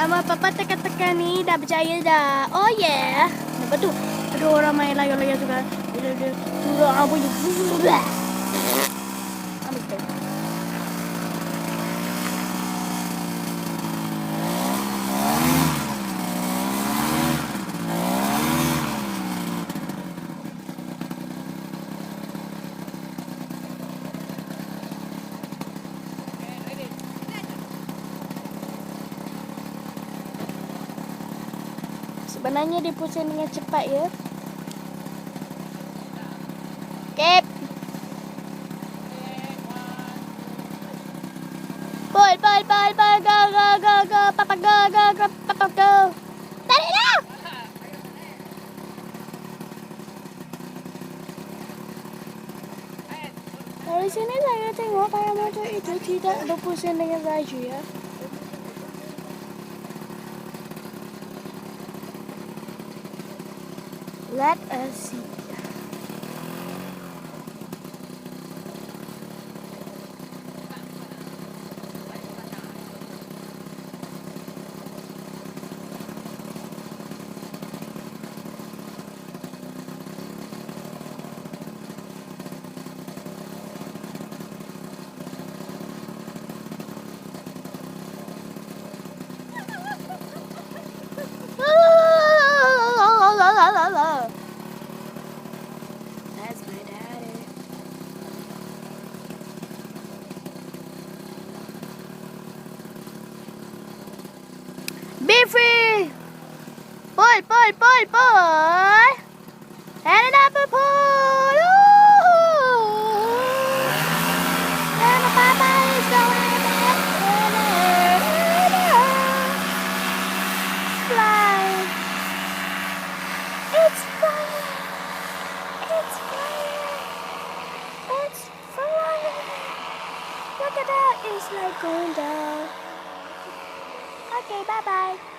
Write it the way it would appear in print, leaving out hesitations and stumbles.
Papa tekan-tekan ni dah berjaya dah. Oh yeah. Lepas tu ada orang main layar-layar juga. Dia turun apa je. Ambil tu. Sebenarnya dia pusing dengan cepat ya. Kep. Bol, go, papa go, papa go. Tarik dah. Dari sini saya tengok paramotor itu tidak berpusing dengan laju ya. Let us see. That's my daddy. Be free! Pull! Hand it up and pull! And my papa is going back. Fly! It's flying! It's flying! Look at that! It's like going down. Okay, bye-bye.